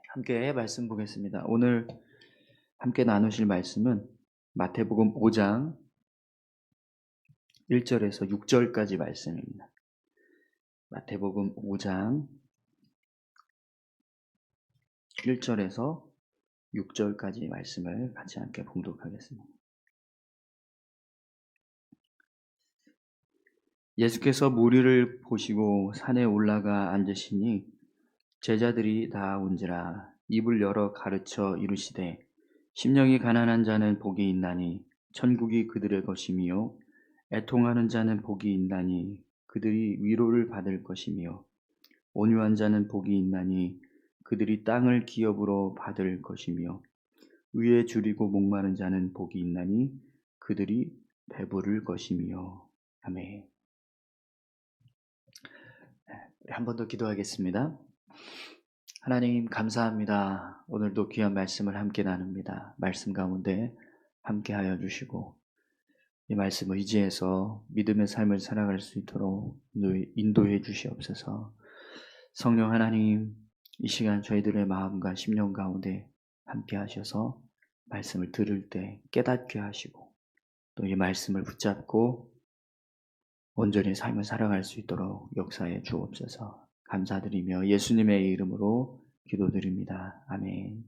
함께 말씀 보겠습니다. 오늘 함께 나누실 말씀은 마태복음 5장 1절에서 6절까지 말씀입니다. 마태복음 5장 1절에서 6절까지 말씀을 같이 함께 봉독하겠습니다. 예수께서 무리를 보시고 산에 올라가 앉으시니 제자들이 다 온지라 입을 열어 가르쳐 이르시되 심령이 가난한 자는 복이 있나니 천국이 그들의 것이며 애통하는 자는 복이 있나니 그들이 위로를 받을 것이며 온유한 자는 복이 있나니 그들이 땅을 기업으로 받을 것이며 의에 줄이고 목마른 자는 복이 있나니 그들이 배부를 것이며. 아멘. 한 번 더 기도하겠습니다. 하나님 감사합니다. 오늘도 귀한 말씀을 함께 나눕니다. 말씀 가운데 함께하여 주시고 이 말씀을 의지해서 믿음의 삶을 살아갈 수 있도록 인도해 주시옵소서. 성령 하나님, 이 시간 저희들의 마음과 심령 가운데 함께 하셔서 말씀을 들을 때 깨닫게 하시고 또 이 말씀을 붙잡고 온전히 삶을 살아갈 수 있도록 역사해 주옵소서. 감사드리며 예수님의 이름으로 기도드립니다. 아멘.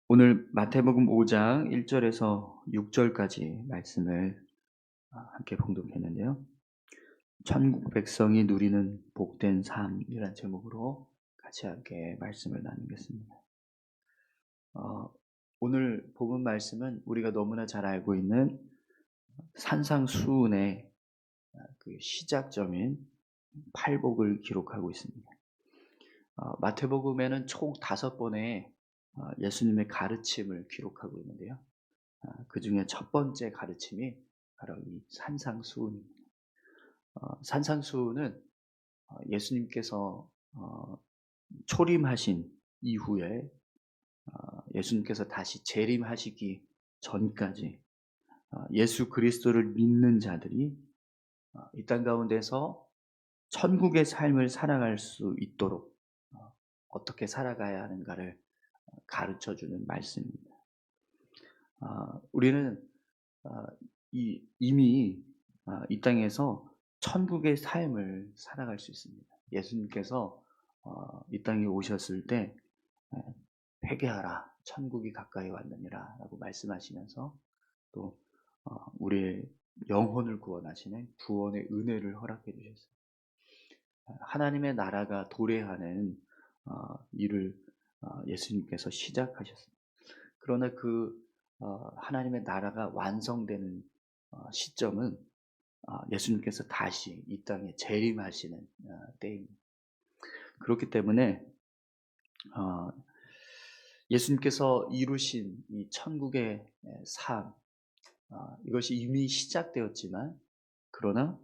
오늘 마태복음 5장 1절에서 6절까지 말씀을 함께 봉독했는데요. 천국 백성이 누리는 복된 삶이라는 제목으로 같이 함께 말씀을 나누겠습니다. 오늘 복음 말씀은 우리가 너무나 잘 알고 있는 산상수훈의 그 시작점인 팔복을 기록하고 있습니다. 마태복음에는 총 5번의 예수님의 가르침을 기록하고 있는데요. 그 중에 첫 번째 가르침이 바로 이 산상수훈입니다. 산상수훈은 예수님께서 초림하신 이후에 예수님께서 다시 재림하시기 전까지 예수 그리스도를 믿는 자들이 이 땅 가운데서 천국의 삶을 살아갈 수 있도록 어떻게 살아가야 하는가를 가르쳐주는 말씀입니다. 우리는 이미 이 땅에서 천국의 삶을 살아갈 수 있습니다. 예수님께서 이 땅에 오셨을 때 회개하라, 천국이 가까이 왔느니라 라고 말씀하시면서 또 우리의 영혼을 구원하시는 구원의 은혜를 허락해 주셨습니다. 하나님의 나라가 도래하는 일을 예수님께서 시작하셨습니다. 그러나 그 하나님의 나라가 완성되는 시점은 예수님께서 다시 이 땅에 재림하시는 때입니다. 그렇기 때문에 예수님께서 이루신 이 천국의 삶, 이것이 이미 시작되었지만 그러나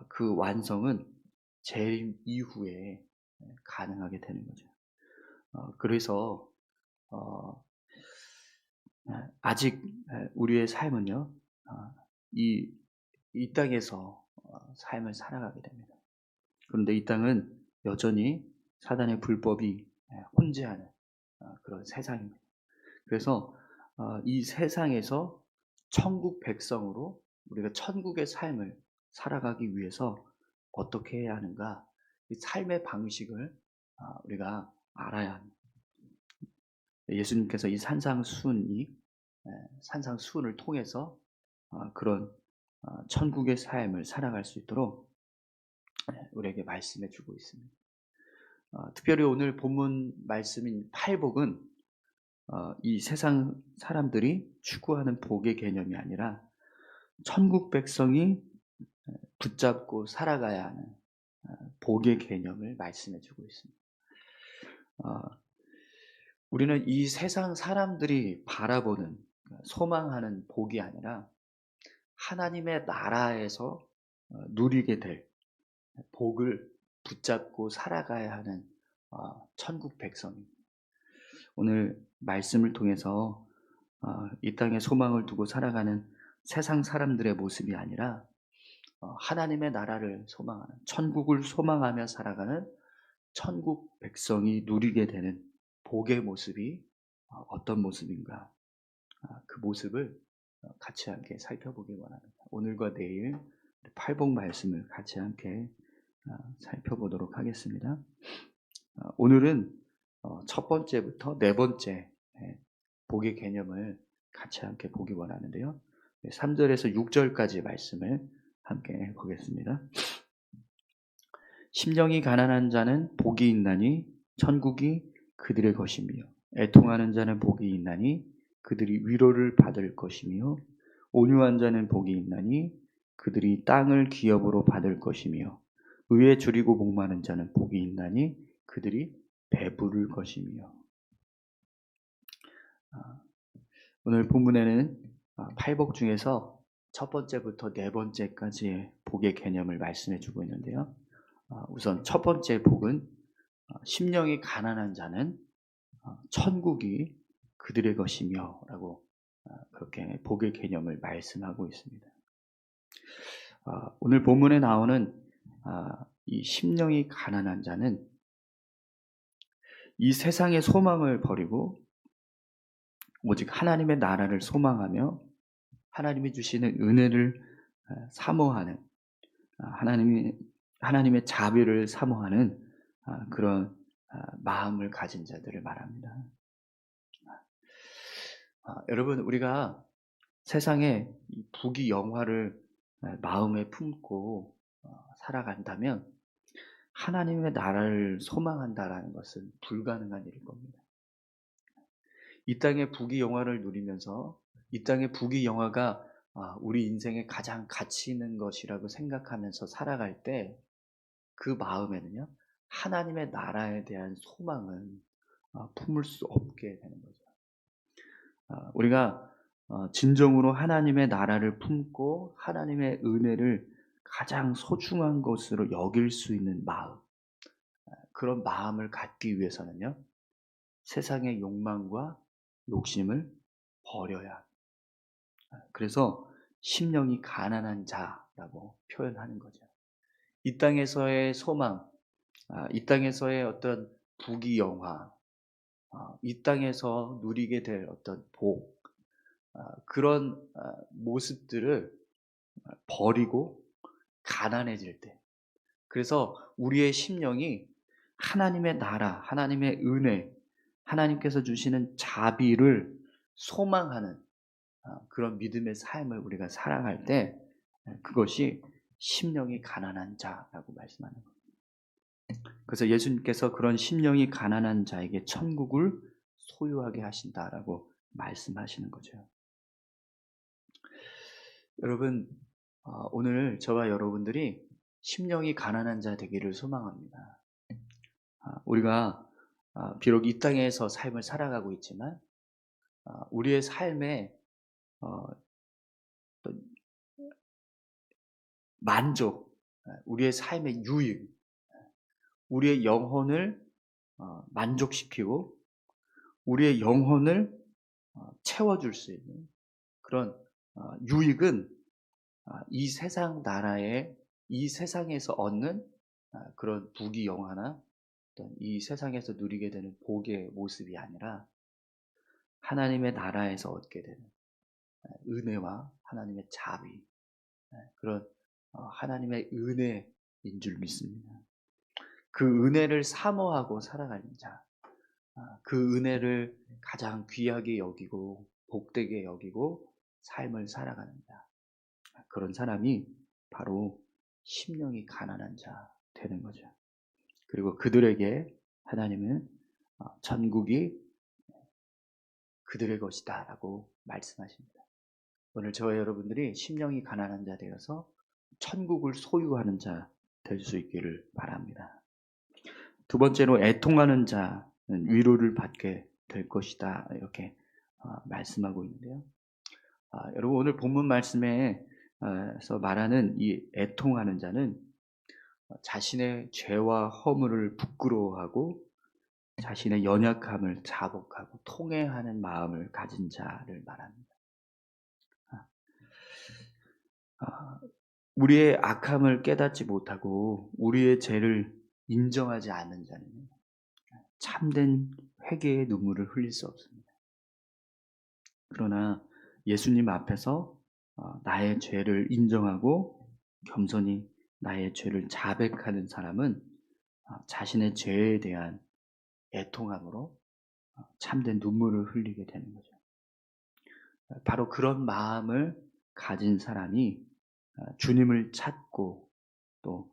그 완성은 재림 이후에 가능하게 되는 거죠. 그래서 아직 우리의 삶은요, 이 땅에서 삶을 살아가게 됩니다. 그런데 이 땅은 여전히 사단의 불법이 혼재하는 그런 세상입니다. 그래서 이 세상에서 천국 백성으로 우리가 천국의 삶을 살아가기 위해서 어떻게 해야 하는가, 이 삶의 방식을 우리가 알아야 합니다. 예수님께서 이 산상수훈을 통해서 그런 천국의 삶을 살아갈 수 있도록 우리에게 말씀해 주고 있습니다. 특별히 오늘 본문 말씀인 팔복은 이 세상 사람들이 추구하는 복의 개념이 아니라 천국 백성이 붙잡고 살아가야 하는 복의 개념을 말씀해 주고 있습니다. 우리는 이 세상 사람들이 바라보는, 소망하는 복이 아니라 하나님의 나라에서 누리게 될 복을 붙잡고 살아가야 하는 천국 백성입니다. 오늘 말씀을 통해서 이 땅에 소망을 두고 살아가는 세상 사람들의 모습이 아니라 하나님의 나라를 소망하는, 천국을 소망하며 살아가는 천국 백성이 누리게 되는 복의 모습이 어떤 모습인가, 그 모습을 같이 함께 살펴보기 원합니다. 오늘과 내일 팔복 말씀을 같이 함께 살펴보도록 하겠습니다. 오늘은 첫 번째부터 네 번째 복의 개념을 같이 함께 보기 원하는데요. 3절에서 6절까지 말씀을 함께 보겠습니다. 심령이 가난한 자는 복이 있나니 천국이 그들의 것이며, 애통하는 자는 복이 있나니 그들이 위로를 받을 것이며, 온유한 자는 복이 있나니 그들이 땅을 기업으로 받을 것이며, 의에 줄이고 복 많은 자는 복이 있나니 그들이 배부를 것이며. 오늘 본문에는 팔복 중에서 첫 번째부터 네 번째까지의 복의 개념을 말씀해 주고 있는데요. 우선 첫 번째 복은 심령이 가난한 자는 천국이 그들의 것이며 라고 그렇게 복의 개념을 말씀하고 있습니다. 오늘 본문에 나오는 이 심령이 가난한 자는 이 세상의 소망을 버리고 오직 하나님의 나라를 소망하며 하나님이 주시는 은혜를 사모하는, 하나님의 자비를 사모하는 그런 마음을 가진 자들을 말합니다. 여러분, 우리가 세상에 부귀 영화를 마음에 품고 살아간다면 하나님의 나라를 소망한다라는 것은 불가능한 일일 겁니다. 이 땅의 부귀 영화를 누리면서 이 땅의 부귀 영화가 우리 인생에 가장 가치 있는 것이라고 생각하면서 살아갈 때 그 마음에는요, 하나님의 나라에 대한 소망은 품을 수 없게 되는 거죠. 우리가 진정으로 하나님의 나라를 품고 하나님의 은혜를 가장 소중한 것으로 여길 수 있는 마음, 그런 마음을 갖기 위해서는요, 세상의 욕망과 욕심을 버려야 합니다. 그래서 심령이 가난한 자라고 표현하는 거죠. 이 땅에서의 소망, 이 땅에서의 어떤 부귀 영화, 이 땅에서 누리게 될 어떤 복, 그런 모습들을 버리고 가난해질 때, 그래서 우리의 심령이 하나님의 나라, 하나님의 은혜, 하나님께서 주시는 자비를 소망하는 그런 믿음의 삶을 우리가 살아갈 때 그것이 심령이 가난한 자라고 말씀하는 겁니다. 그래서 예수님께서 그런 심령이 가난한 자에게 천국을 소유하게 하신다라고 말씀하시는 거죠. 여러분, 오늘 저와 여러분들이 심령이 가난한 자 되기를 소망합니다. 우리가 비록 이 땅에서 삶을 살아가고 있지만 우리의 삶에 만족, 우리의 삶의 유익, 우리의 영혼을 만족시키고 우리의 영혼을 채워줄 수 있는 그런 유익은 이 세상 나라의, 이 세상에서 얻는 그런 부귀 영화나 이 세상에서 누리게 되는 복의 모습이 아니라 하나님의 나라에서 얻게 되는 은혜와 하나님의 자비, 그런 하나님의 은혜인 줄 믿습니다. 그 은혜를 사모하고 살아가는 자, 그 은혜를 가장 귀하게 여기고 복되게 여기고 삶을 살아가는 자, 그런 사람이 바로 심령이 가난한 자 되는 거죠. 그리고 그들에게 하나님은 천국이 그들의 것이다 라고 말씀하십니다. 오늘 저와 여러분들이 심령이 가난한 자 되어서 천국을 소유하는 자 될 수 있기를 바랍니다. 두 번째로 애통하는 자는 위로를 받게 될 것이다 이렇게 말씀하고 있는데요. 여러분, 오늘 본문 말씀에서 말하는 이 애통하는 자는 자신의 죄와 허물을 부끄러워하고 자신의 연약함을 자복하고 통회하는 마음을 가진 자를 말합니다. 우리의 악함을 깨닫지 못하고 우리의 죄를 인정하지 않는 자는 참된 회개의 눈물을 흘릴 수 없습니다. 그러나 예수님 앞에서 나의 죄를 인정하고 겸손히 나의 죄를 자백하는 사람은 자신의 죄에 대한 애통함으로 참된 눈물을 흘리게 되는 거죠. 바로 그런 마음을 가진 사람이 주님을 찾고 또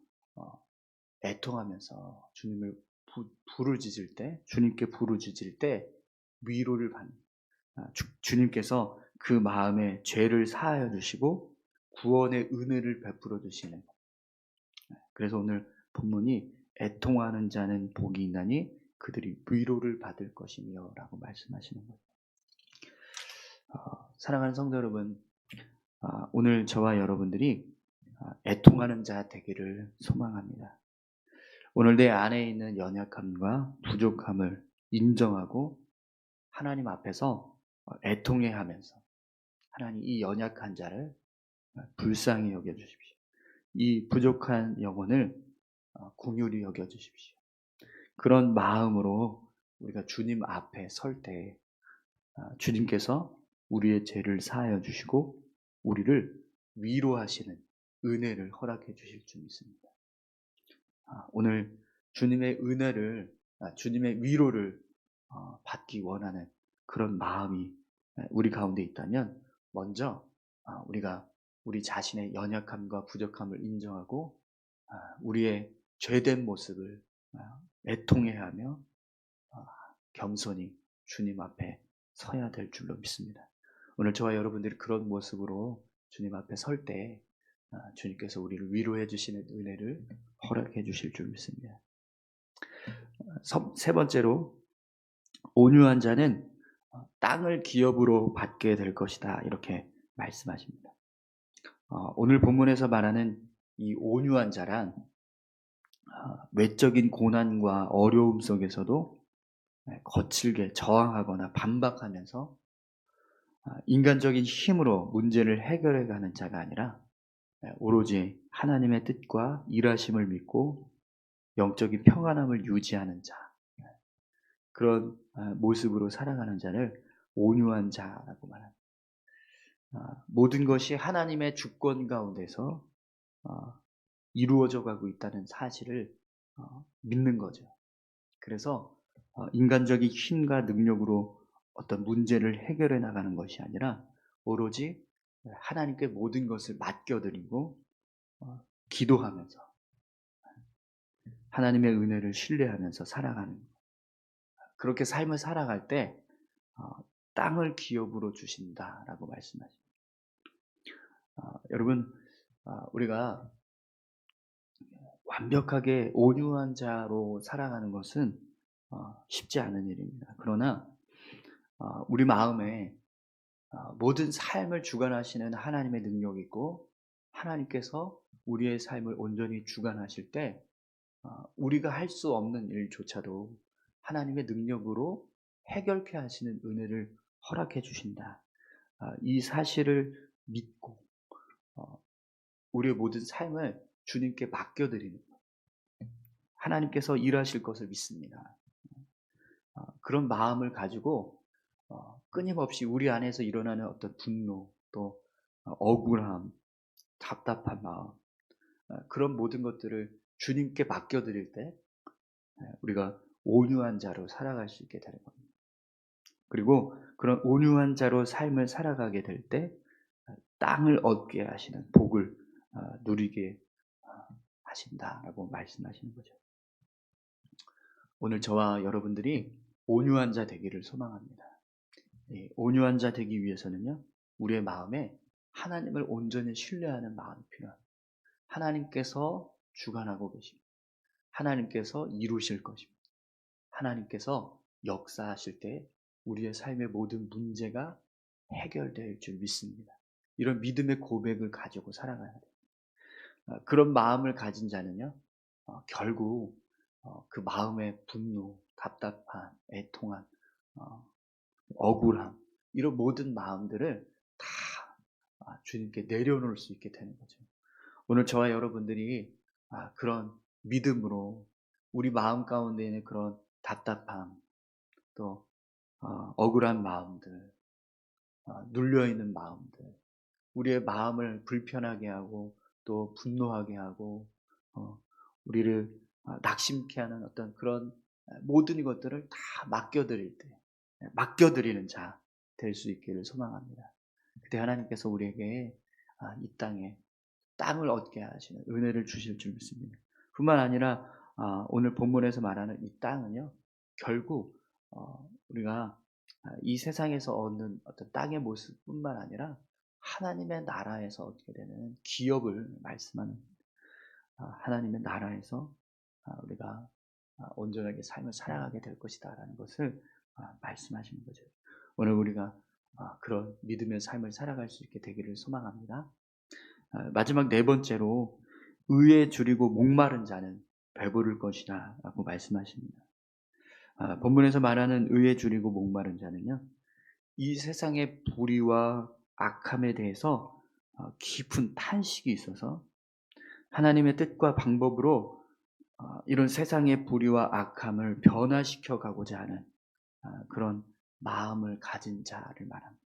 애통하면서 주님을 부르짖을 때, 주님께 부르짖을 때 위로를 받는, 주님께서 그 마음에 죄를 사하여 주시고 구원의 은혜를 베풀어 주시는. 그래서 오늘 본문이 애통하는 자는 복이 있나니 그들이 위로를 받을 것이며 라고 말씀하시는 거예요. 사랑하는 성도 여러분, 오늘 저와 여러분들이 애통하는 자 되기를 소망합니다. 오늘 내 안에 있는 연약함과 부족함을 인정하고 하나님 앞에서 애통해 하면서 하나님 이 연약한 자를 불쌍히 여겨주십시오. 이 부족한 영혼을 긍휼히 여겨주십시오. 그런 마음으로 우리가 주님 앞에 설 때 주님께서 우리의 죄를 사하여 주시고 우리를 위로하시는 은혜를 허락해 주실 줄 믿습니다. 오늘 주님의 은혜를, 주님의 위로를 받기 원하는 그런 마음이 우리 가운데 있다면 먼저 우리가 우리 자신의 연약함과 부족함을 인정하고 우리의 죄된 모습을 애통해하며 겸손히 주님 앞에 서야 될 줄로 믿습니다. 오늘 저와 여러분들이 그런 모습으로 주님 앞에 설 때 주님께서 우리를 위로해 주시는 은혜를 허락해 주실 줄 믿습니다. 세 번째로 온유한 자는 땅을 기업으로 받게 될 것이다 이렇게 말씀하십니다. 오늘 본문에서 말하는 이 온유한 자란 외적인 고난과 어려움 속에서도 거칠게 저항하거나 반박하면서 인간적인 힘으로 문제를 해결해가는 자가 아니라 오로지 하나님의 뜻과 일하심을 믿고 영적인 평안함을 유지하는 자, 그런 모습으로 살아가는 자를 온유한 자라고 말합니다. 모든 것이 하나님의 주권 가운데서 이루어져 가고 있다는 사실을 믿는 거죠. 그래서 인간적인 힘과 능력으로 어떤 문제를 해결해 나가는 것이 아니라 오로지 하나님께 모든 것을 맡겨드리고 기도하면서 하나님의 은혜를 신뢰하면서 살아가는, 그렇게 삶을 살아갈 때 땅을 기업으로 주신다라고 말씀하십니다. 여러분, 우리가 완벽하게 온유한 자로 살아가는 것은 쉽지 않은 일입니다. 그러나 우리 마음에 모든 삶을 주관하시는 하나님의 능력이 있고 하나님께서 우리의 삶을 온전히 주관하실 때 우리가 할 수 없는 일조차도 하나님의 능력으로 해결케 하시는 은혜를 허락해 주신다. 이 사실을 믿고 우리의 모든 삶을 주님께 맡겨드리는 것. 하나님께서 일하실 것을 믿습니다. 그런 마음을 가지고 끊임없이 우리 안에서 일어나는 어떤 분노, 또 억울함, 답답한 마음, 그런 모든 것들을 주님께 맡겨드릴 때 우리가 온유한 자로 살아갈 수 있게 되는 겁니다. 그리고 그런 온유한 자로 삶을 살아가게 될 때 땅을 얻게 하시는 복을 누리게 하신다라고 말씀하시는 거죠. 오늘 저와 여러분들이 온유한 자 되기를 소망합니다. 온유한 자 되기 위해서는요, 우리의 마음에 하나님을 온전히 신뢰하는 마음이 필요합니다. 하나님께서 주관하고 계십니다. 하나님께서 이루실 것입니다. 하나님께서 역사하실 때 우리의 삶의 모든 문제가 해결될 줄 믿습니다. 이런 믿음의 고백을 가지고 살아가야 돼요. 그런 마음을 가진 자는요, 결국 그 마음의 분노, 답답한, 애통한, 억울함, 이런 모든 마음들을 다 주님께 내려놓을 수 있게 되는 거죠. 오늘 저와 여러분들이 그런 믿음으로 우리 마음 가운데 있는 그런 답답함, 또 억울한 마음들, 눌려있는 마음들, 우리의 마음을 불편하게 하고 또 분노하게 하고 어, 우리를 낙심케 하는 어떤 그런 모든 것들을 다 맡겨드릴 때 맡겨드리는 자 될 수 있기를 소망합니다. 그때 하나님께서 우리에게 이 땅에 땅을 얻게 하시는 은혜를 주실 줄 믿습니다. 뿐만 아니라 오늘 본문에서 말하는 이 땅은요, 결국 우리가 이 세상에서 얻는 어떤 땅의 모습뿐만 아니라 하나님의 나라에서 얻게 되는 기업을 말씀하는 하나님의 나라에서 우리가 온전하게 삶을 살아가게 될 것이다라는 것을 말씀하시는 거죠. 오늘 우리가 그런 믿음의 삶을 살아갈 수 있게 되기를 소망합니다. 마지막 네 번째로 의에 줄이고 목마른 자는 배부를 것이다 라고 말씀하십니다. 본문에서 말하는 의에 줄이고 목마른 자는요, 이 세상의 불의와 악함에 대해서 깊은 탄식이 있어서 하나님의 뜻과 방법으로 이런 세상의 불의와 악함을 변화시켜 가고자 하는 그런 마음을 가진 자를 말합니다.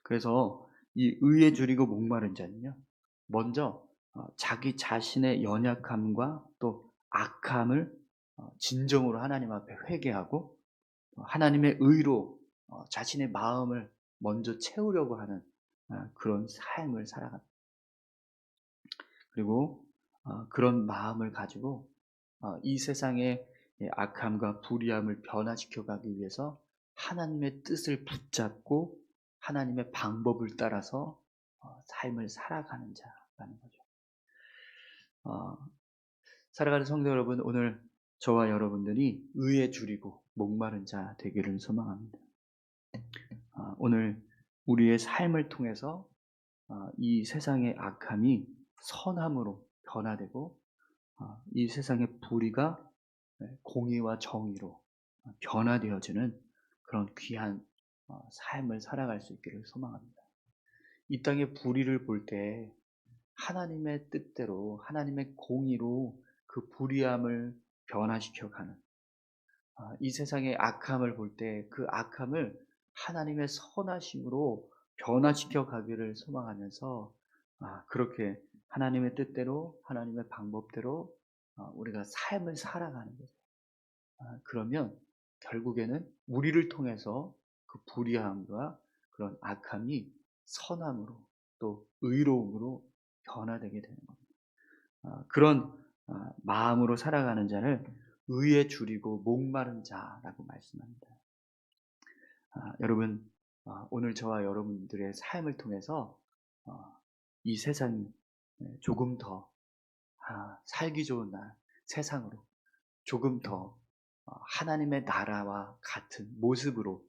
그래서 이 의에 줄이고 목마른 자는요, 먼저 자기 자신의 연약함과 또 악함을 진정으로 하나님 앞에 회개하고 하나님의 의로 자신의 마음을 먼저 채우려고 하는 그런 삶을 살아갑니다. 그리고 그런 마음을 가지고 이 세상의 악함과 불의함을 변화시켜 가기 위해서 하나님의 뜻을 붙잡고 하나님의 방법을 따라서 삶을 살아가는 자라는 거죠. 살아가는 성도 여러분, 오늘 저와 여러분들이 의에 줄이고 목마른 자 되기를 소망합니다. 오늘 우리의 삶을 통해서 이 세상의 악함이 선함으로 변화되고 이 세상의 불의가 공의와 정의로 변화되어지는 그런 귀한 삶을 살아갈 수 있기를 소망합니다. 이 땅의 불의를 볼 때 하나님의 뜻대로 하나님의 공의로 그 불의함을 변화시켜가는 이 세상의 악함을 볼 때 그 악함을 하나님의 선하심으로 변화시켜 가기를 소망하면서 그렇게 하나님의 뜻대로 하나님의 방법대로 우리가 삶을 살아가는 거죠. 그러면 결국에는 우리를 통해서 그 불의함과 그런 악함이 선함으로 또 의로움으로 변화되게 되는 겁니다. 그런 마음으로 살아가는 자를 의에 줄이고 목마른 자라고 말씀합니다. 여러분, 오늘 저와 여러분들의 삶을 통해서 이 세상이 조금 더 살기 좋은 세상으로 조금 더 하나님의 나라와 같은 모습으로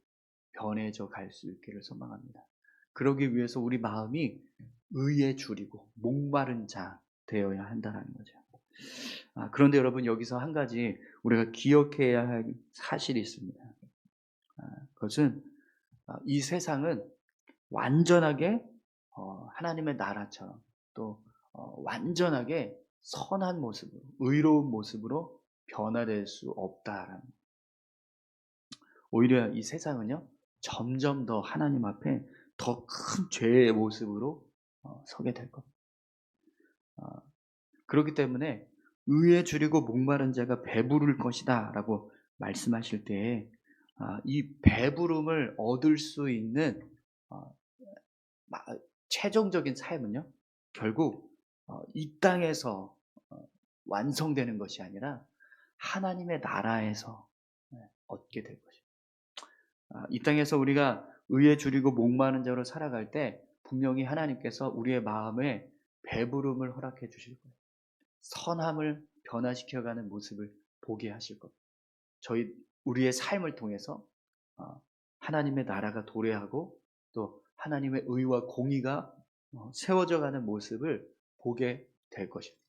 변해져 갈 수 있기를 소망합니다. 그러기 위해서 우리 마음이 의에 줄이고 목마른 자 되어야 한다는 거죠. 그런데 여러분, 여기서 한 가지 우리가 기억해야 할 사실이 있습니다. 그것은 이 세상은 완전하게 하나님의 나라처럼 또 완전하게 선한 모습으로 의로운 모습으로 변화될 수 없다라는, 오히려 이 세상은요 점점 더 하나님 앞에 더 큰 죄의 모습으로 서게 될 겁니다. 그렇기 때문에 의에 줄이고 목마른 자가 배부를 것이다 라고 말씀하실 때에 이 배부름을 얻을 수 있는 최종적인 삶은요 결국 이 땅에서 완성되는 것이 아니라 하나님의 나라에서 얻게 될 것입니다. 이 땅에서 우리가 의에 줄이고 목마른 자로 살아갈 때 분명히 하나님께서 우리의 마음에 배부름을 허락해 주실 거예요. 선함을 변화시켜가는 모습을 보게 하실 겁니다. 우리의 삶을 통해서 하나님의 나라가 도래하고 또 하나님의 의와 공의가 세워져가는 모습을 보게 될 것입니다.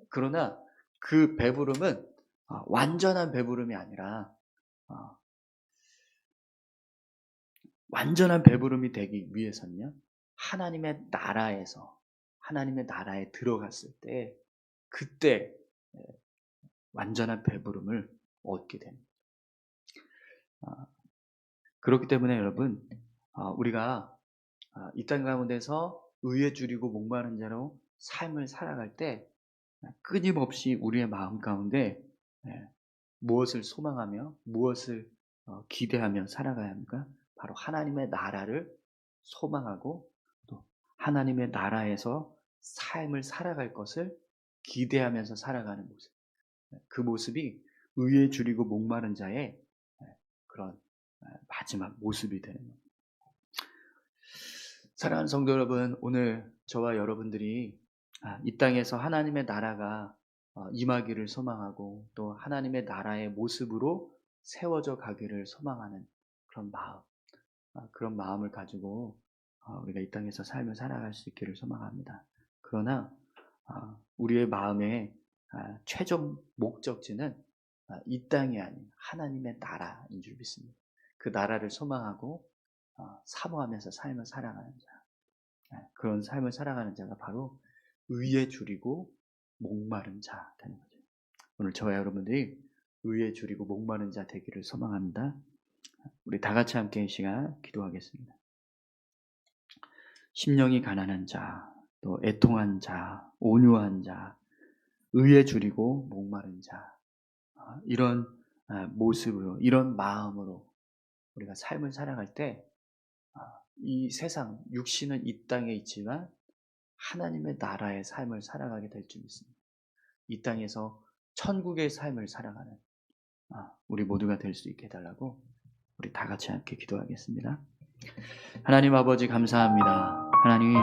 그러나 그 배부름은 완전한 배부름이 아니라 완전한 배부름이 되기 위해서는요 하나님의 나라에서 하나님의 나라에 들어갔을 때 그때 완전한 배부름을 얻게 됩니다. 그렇기 때문에 여러분, 우리가 이 땅 가운데서 의에 줄이고 목마른 자로 삶을 살아갈 때 끊임없이 우리의 마음 가운데 무엇을 소망하며 무엇을 기대하며 살아가야 합니까? 바로 하나님의 나라를 소망하고 또 하나님의 나라에서 삶을 살아갈 것을 기대하면서 살아가는 모습. 그 모습이 의에 줄이고 목마른 자의 그런 마지막 모습이 되는 겁니다. 사랑하는 성도 여러분, 오늘 저와 여러분들이 이 땅에서 하나님의 나라가 임하기를 소망하고 또 하나님의 나라의 모습으로 세워져 가기를 소망하는 그런 마음, 그런 마음을 가지고 우리가 이 땅에서 삶을 살아갈 수 있기를 소망합니다. 그러나 우리의 마음의 최종 목적지는 이 땅이 아닌 하나님의 나라인 줄 믿습니다. 그 나라를 소망하고 사모하면서 삶을 살아가는 자, 그런 삶을 살아가는 자가 바로 의에 줄이고 목마른 자 되는 거죠. 오늘 저와 여러분들이 의에 줄이고 목마른 자 되기를 소망합니다. 우리 다 같이 함께 이 시간 기도하겠습니다. 심령이 가난한 자, 또 애통한 자, 온유한 자, 의에 줄이고 목마른 자, 이런 모습으로, 이런 마음으로 우리가 삶을 살아갈 때 이 세상, 육신은 이 땅에 있지만 하나님의 나라의 삶을 살아가게 될 줄 믿습니다. 이 땅에서 천국의 삶을 살아가는 우리 모두가 될 수 있게 해달라고 우리 다 같이 함께 기도하겠습니다. 하나님 아버지 감사합니다. 하나님,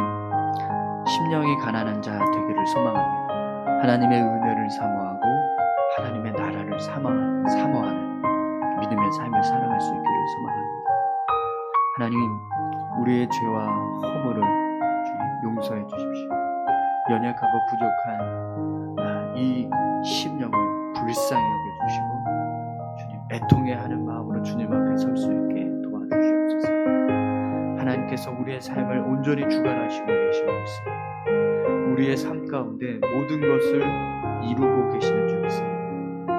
심령이 가난한 자 되기를 소망합니다. 하나님의 은혜를 사모하고 하나님의 나라를 사모하는 믿음의 삶을 살아갈 수 있기를 소망합니다. 하나님, 우리의 죄와 허물을 주님 용서해 주십시오. 연약하고 부족한 이 심령을 불쌍히 여겨주시고 주님 애통해하는 마음으로 주님 앞에 설 수 있게 도와주시옵소서. 하나님께서 우리의 삶을 온전히 주관하시고 계시고 있습니다. 우리의 삶 가운데 모든 것을 이루고 계시는 줄 믿습니다.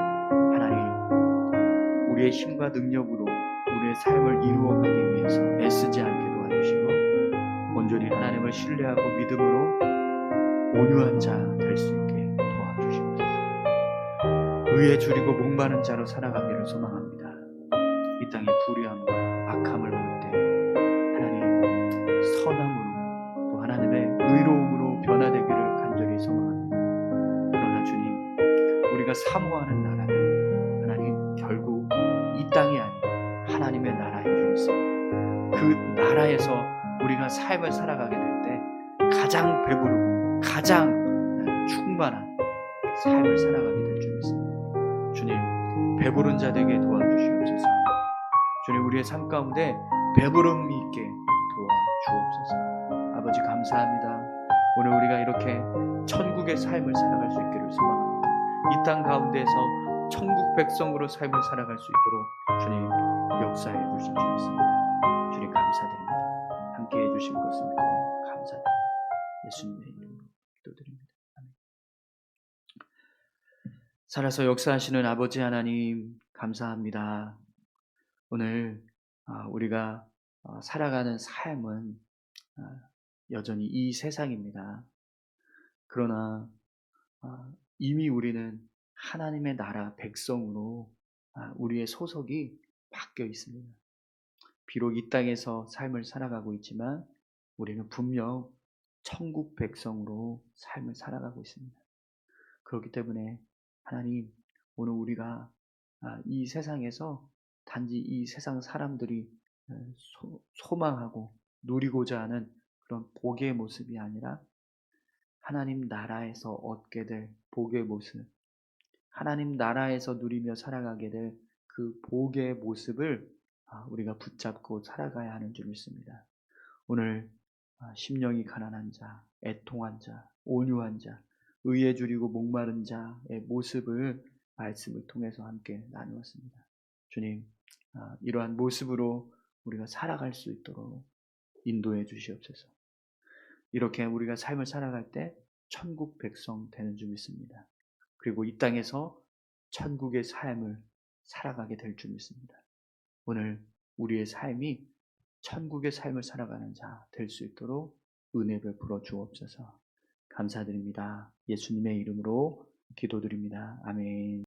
하나님, 우리의 힘과 능력으로 우리의 삶을 이루어가기 위해서 애쓰지 않게 도와주시고 온전히 하나님을 신뢰하고 믿음으로 온유한 자 될 수 있게 도와주시옵소서. 의에 줄이고 목마른 자로 살아가기를 소망합니다. 이 땅의 불의함과 악함을 볼 때 하나님 선함으로 또 하나님의 의로움으로 변화되기를 간절히 소망합니다. 그러나 주님, 우리가 사모하는 나라는 하나님 결국 이 땅이 아닌 하나님의 나라인 줄 믿습니다. 그 나라에서 우리가 삶을 살아가게 될 때 가장 배부르고 가장 충만한 삶을 살아가게 될 줄 믿습니다. 주님, 배부른 자 되게 도와주시옵소서. 주님, 우리의 삶 가운데 배부름 있게 도와주옵소서. 아버지 감사합니다. 오늘 우리가 이렇게 천국의 삶을 살아갈 수 있기를 소망합니다. 이 땅 가운데에서 천국 백성으로 삶을 살아갈 수 있도록 주님 역사해 주신 줄 믿습니다. 주님 감사드립니다. 함께 해주신 것을 믿고 감사드립니다. 예수님의 이름으로 기도드립니다. 아멘. 살아서 역사하시는 아버지 하나님 감사합니다. 오늘 우리가 살아가는 삶은 여전히 이 세상입니다. 그러나 이미 우리는 하나님의 나라 백성으로 우리의 소속이 바뀌어 있습니다. 비록 이 땅에서 삶을 살아가고 있지만 우리는 분명 천국 백성으로 삶을 살아가고 있습니다. 그렇기 때문에 하나님, 오늘 우리가 이 세상에서 단지 이 세상 사람들이 소망하고 누리고자 하는 그런 복의 모습이 아니라 하나님 나라에서 얻게 될 복의 모습, 하나님 나라에서 누리며 살아가게 될 그 복의 모습을 우리가 붙잡고 살아가야 하는 줄 믿습니다. 오늘 심령이 가난한 자, 애통한 자, 온유한 자, 의에 줄이고 목마른 자의 모습을 말씀을 통해서 함께 나누었습니다. 주님, 이러한 모습으로 우리가 살아갈 수 있도록 인도해 주시옵소서. 이렇게 우리가 삶을 살아갈 때 천국 백성 되는 줄 믿습니다. 그리고 이 땅에서 천국의 삶을 살아가게 될 줄 믿습니다. 오늘 우리의 삶이 천국의 삶을 살아가는 자 될 수 있도록 은혜 베풀어 주옵소서. 감사드립니다. 예수님의 이름으로 기도드립니다. 아멘.